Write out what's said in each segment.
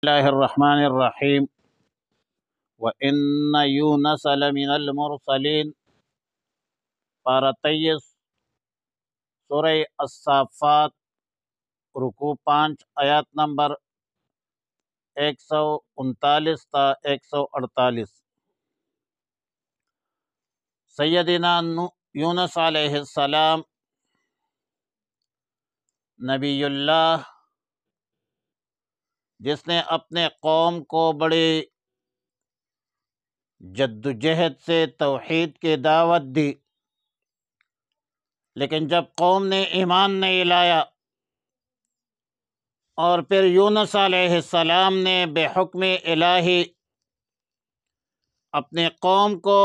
اللہ الرحمن الرحیم وَإِنَّ يُونَسَ لَمِنَ الْمُرْسَلِينَ پارہ 23 سورہ الصافات رکوع 5 آیات نمبر 139 تا 148۔ سیدنا یونس علیہ السلام نبی اللہ، جس نے اپنے قوم کو بڑی جدوجہد سے توحید کی دعوت دی، لیکن جب قوم نے ایمان نہیں لایا اور پھر یونس علیہ السلام نے بے حکم الہی اپنے قوم کو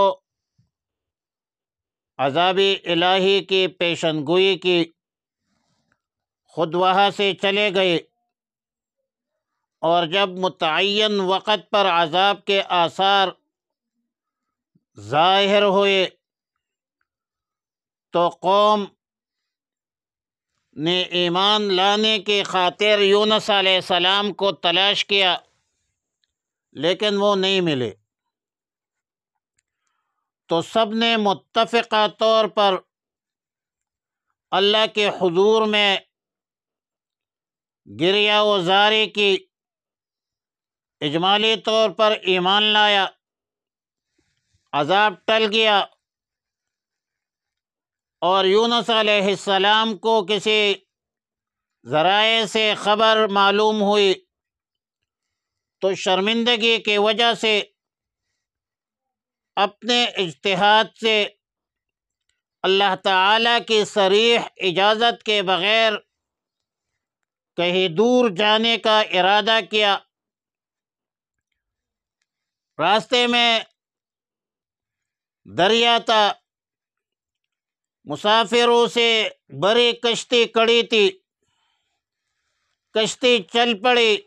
عذاب الہی کی پیشن گوئی کی، خود وہاں سے چلے گئے، اور جب متعین وقت پر عذاب کے آثار ظاہر ہوئے تو قوم نے ایمان لانے کی خاطر یونس علیہ السلام کو تلاش کیا، لیکن وہ نہیں ملے، تو سب نے متفقہ طور پر اللہ کے حضور میں گریہ و زاری کی، اجمالی طور پر ایمان لایا، عذاب ٹل گیا، اور یونس علیہ السلام کو کسی ذرائع سے خبر معلوم ہوئی تو شرمندگی کی وجہ سے اپنے اجتہاد سے اللہ تعالیٰ کی صریح اجازت کے بغیر کہیں دور جانے کا ارادہ کیا۔ راستے میں دریا تھا، مسافروں سے بڑی کشتی کڑی تھی، کشتی چل پڑی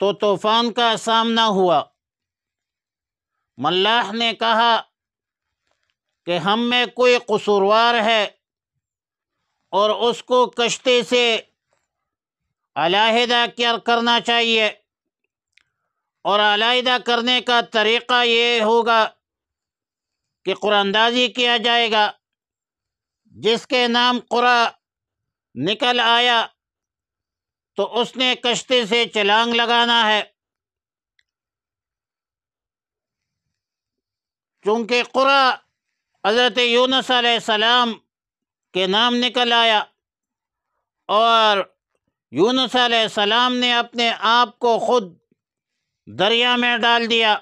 تو طوفان کا سامنا ہوا۔ ملاح نے کہا کہ ہم میں کوئی قصوروار ہے اور اس کو کشتی سے علیحدہ کرنا چاہیے، اور علیحدہ کرنے کا طریقہ یہ ہوگا کہ قرآندازی کیا جائے گا۔ جس کے نام قرا نکل آیا تو اس نے کشتی سے چھلانگ لگانا ہے۔ چونکہ قرا حضرت یونس علیہ السلام کے نام نکل آیا اور یونس علیہ السلام نے اپنے آپ کو خود دریا میں ڈال دیا،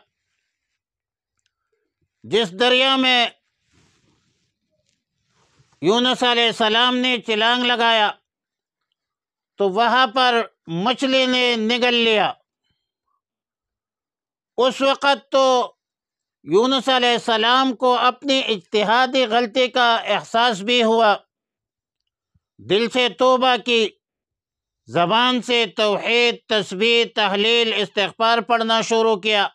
جس دریا میں یونس علیہ السلام نے چھلانگ لگایا تو وہاں پر مچھلی نے نگل لیا۔ اس وقت تو یونس علیہ السلام کو اپنی اجتہادی غلطی کا احساس بھی ہوا، دل سے توبہ کی، زبان سے توحید، تسبیح، تحلیل، استغفار پڑھنا شروع کیا،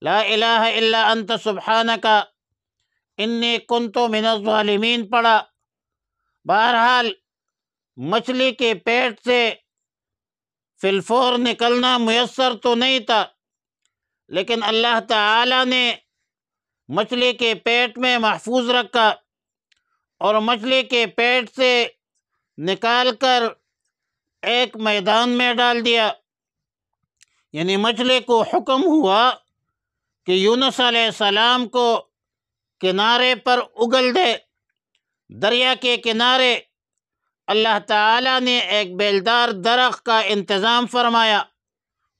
لا الہ الا انت سبحانک انی کنت من الظالمین پڑھا۔ بہرحال مچھلی کے پیٹ سے فی الفور نکلنا میسر تو نہیں تھا، لیکن اللہ تعالی نے مچھلی کے پیٹ میں محفوظ رکھا اور مچھلی کے پیٹ سے نکال کر ایک میدان میں ڈال دیا۔ یعنی مچھلی کو حکم ہوا کہ یونس علیہ السلام کو کنارے پر اگل دے۔ دریا کے کنارے اللہ تعالیٰ نے ایک بیلدار درخت کا انتظام فرمایا،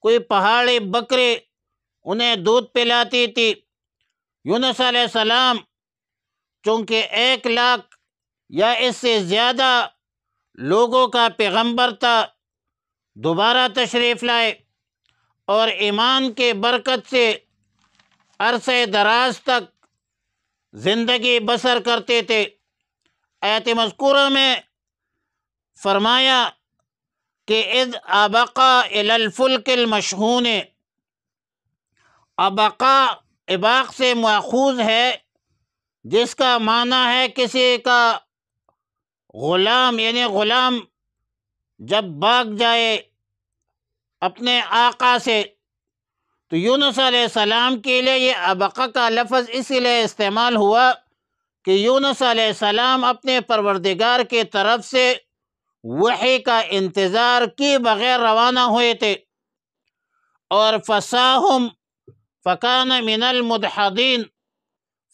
کوئی پہاڑی بکری انہیں دودھ پلاتی تھی۔ یونس علیہ السلام چونکہ 1,00,000 یا اس سے زیادہ لوگوں کا پیغمبر تھا، دوبارہ تشریف لائے اور ایمان کے برکت سے عرصہ دراز تک زندگی بسر کرتے تھے۔ آیت مذکورہ میں فرمایا کہ اذ ابقا الی الفلک المشحون، ابقا اباق سے ماخوذ ہے، جس کا معنی ہے کسی کا غلام، یعنی غلام جب بھاگ جائے اپنے آقا سے۔ تو یونس علیہ السلام کے لیے یہ ابقا کا لفظ اس لیے استعمال ہوا کہ یونس علیہ السلام اپنے پروردگار کی طرف سے وحی کا انتظار کیے بغیر روانہ ہوئے تھے، اور فساہم فکان من المدحضین۔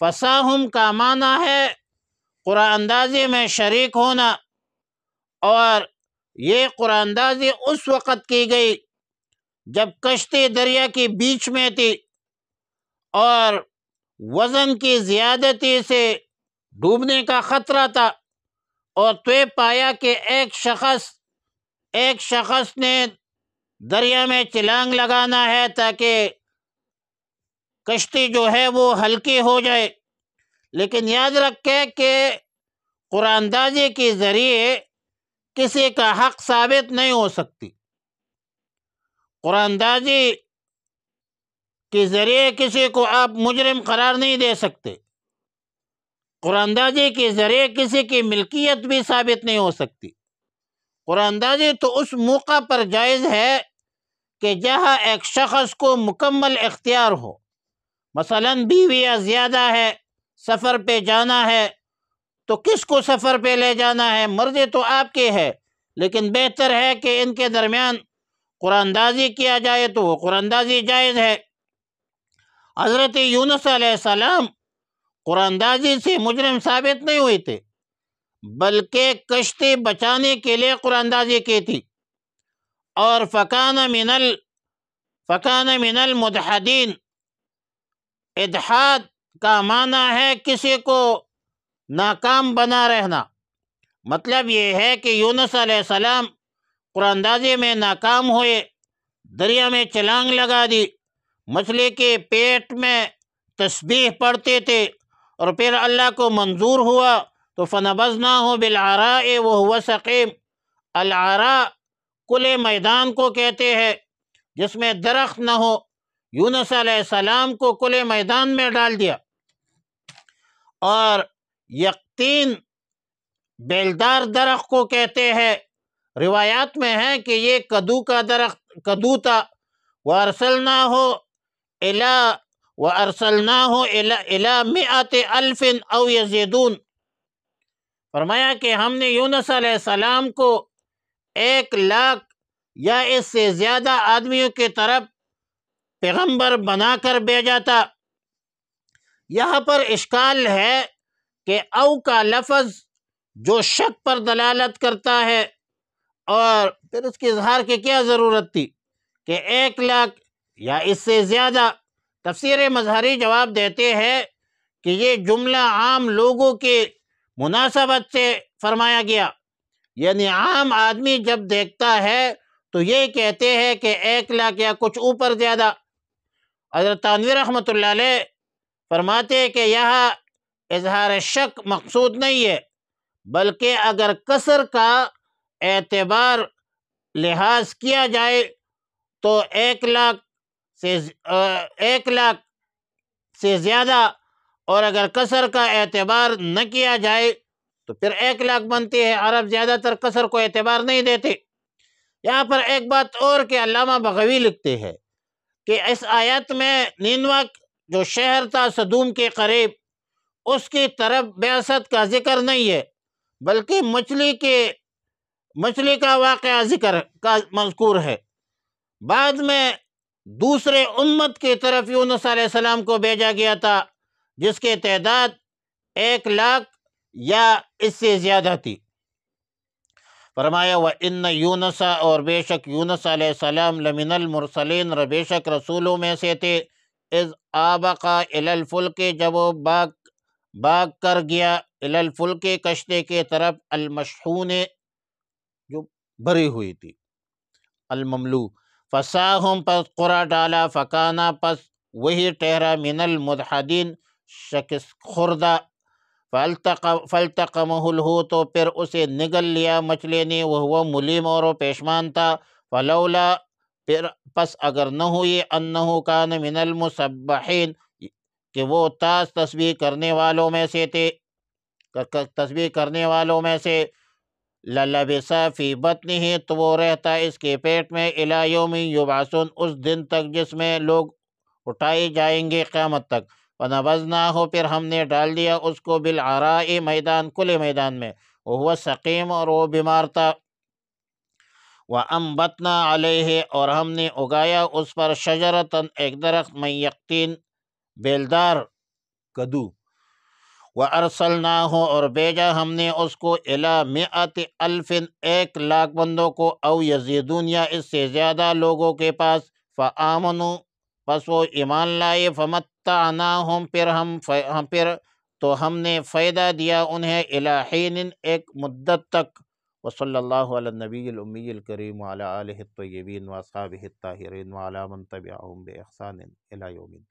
فساہم کا معنی ہے قرآن اندازی میں شریک ہونا، اور یہ قرآن اندازی اس وقت کی گئی جب کشتی دریا کے بیچ میں تھی اور وزن کی زیادتی سے ڈوبنے کا خطرہ تھا، اور تو پایا کہ ایک شخص نے دریا میں چھلانگ لگانا ہے تاکہ کشتی جو ہے وہ ہلکی ہو جائے۔ لیکن یاد رکھے کہ قرآن اندازی کے ذریعے کسی کا حق ثابت نہیں ہو سکتی، قرآن اندازی کے ذریعے کسی کو آپ مجرم قرار نہیں دے سکتے، قرآن اندازی کے ذریعے کسی کی ملکیت بھی ثابت نہیں ہو سکتی۔ قرآن اندازی تو اس موقع پر جائز ہے کہ جہاں ایک شخص کو مکمل اختیار ہو، مثلاً بیویاں زیادہ ہے، سفر پہ جانا ہے، تو کس کو سفر پہ لے جانا ہے مرضی تو آپ کی ہے، لیکن بہتر ہے کہ ان کے درمیان قرآن اندازی کیا جائے تو وہ قرآن اندازی جائز ہے۔ حضرت یونس علیہ السلام قرآن اندازی سے مجرم ثابت نہیں ہوئے تھے، بلکہ کشتی بچانے کے لیے قرآن اندازی کی تھی، اور فکان من المدحدین۔ ادحاد کا معنی ہے کسی کو ناکام بنا رہنا، مطلب یہ ہے کہ یونس علیہ السلام قرآن اندازی میں ناکام ہوئے، دریا میں چھلانگ لگا دی، مچھلی کے پیٹ میں تسبیح پڑھتے تھے، اور پھر اللہ کو منظور ہوا تو فنبذناہ بالعراء وہو سقیم۔ العراء کھلے میدان کو کہتے ہیں جس میں درخت نہ ہو، یونس علیہ السلام کو کھلے میدان میں ڈال دیا، اور یقطین بیلدار درخت کو کہتے ہیں، روایات میں ہے کہ یہ کدو کا درخت کدو تھا۔ وَأَرْسَلْنَاهُ إِلَى 100,000 أَوْ يَزِيدُونَ۔ فرمایا کہ ہم نے یونس علیہ السلام کو 1,00,000 یا اس سے زیادہ آدمیوں کی طرف پیغمبر بنا کر بھیجا تھا۔ یہاں پر اشکال ہے کہ او کا لفظ جو شک پر دلالت کرتا ہے، اور پھر اس کے اظہار کی کیا ضرورت تھی کہ 1,00,000 یا اس سے زیادہ۔ تفسیر مظہری جواب دیتے ہیں کہ یہ جملہ عام لوگوں کی مناسبت سے فرمایا گیا، یعنی عام آدمی جب دیکھتا ہے تو یہ کہتے ہیں کہ 1,00,000 یا کچھ اوپر زیادہ۔ حضرت تھانوی رحمۃ اللہ علیہ فرماتے ہیں کہ یہاں اظہار شک مقصود نہیں ہے، بلکہ اگر کثر کا اعتبار لحاظ کیا جائے تو 1,00,000 سے زیادہ، اور اگر کثر کا اعتبار نہ کیا جائے تو پھر 1,00,000 بنتے ہیں۔ عرب زیادہ تر کثر کو اعتبار نہیں دیتے۔ یہاں پر ایک بات اور کہ علامہ بغوی لکھتے ہیں کہ اس آیت میں نینوا جو شہر تھا صدوم کے قریب، اس کی طرف بعثت کا ذکر نہیں ہے، بلکہ مچھلی کا واقعہ مذکور ہے۔ بعد میں دوسرے امت کی طرف یونس علیہ السلام کو بھیجا گیا تھا، جس کی تعداد 1,00,000 یا اس سے زیادہ تھی۔ فرمایا وَإِنَّ یونس، اور بے شک یونس علیہ السلام لمن المرسلین، بے شک رسولوں میں سے تھے، اذ آبقا الی الفلک، جب وہ بھاگ کر گیا، الی الفلک کشتی کی طرف، المشحون جو بھری ہوئی تھی، المملو، فساہم پس قرع ڈالا، فکانا پس وہی ٹھہرا، من المدحدین شکست خوردہ، فالتقمہ الحوت، پھر اسے نگل لیا مچھلی نے، وہو ملیم، اور وہ پیشمان تھا، فلولا، پھر پس اگر نہ ہوئی، انہ کان من المسبحین، کہ وہ تسبیح کرنے والوں میں سے تھے، لَلَبِثَ فِي بَطْنِهِ، تو وہ رہتا اس کے پیٹ میں، اِلیٰ یوم یبعثون، اس دن تک جس میں لوگ اٹھائے جائیں گے قیامت تک۔ فَنَبَذْنَاهُ، پھر ہم نے ڈال دیا اس کو، بِالْعَرَاءِ، میدان، کھلے میدان میں، وَهُوَ سقیم، اور وہ بیمار تھا۔ وَأَنبَتْنَا عَلَيْهِ، اور ہم نے اگایا اس پر، شجرتاً، ایک درخت، من یقطین، بیلدار کدو، وَأَرْسَلْنَاهُ، اور بھیجا ہم نے اس کو، إِلَىٰ 100,000، 1,00,000 بندوں کو، او یزیدون، یا اس سے زیادہ لوگوں کے پاس، فَآمَنُوا، پس وہ ایمان لائے، فَمَتَّعْنَاهُمْ، پھر تو ہم نے فائدہ دیا انہیں، إِلَىٰ حِینٍ، ایک مدت تک۔ وصلی اللہ علی النبی الامی الکریم وعلی آلہ الطیبین واصحابہ الطاہرین وعلی من تبعہم بإحسان الی یوم الدین۔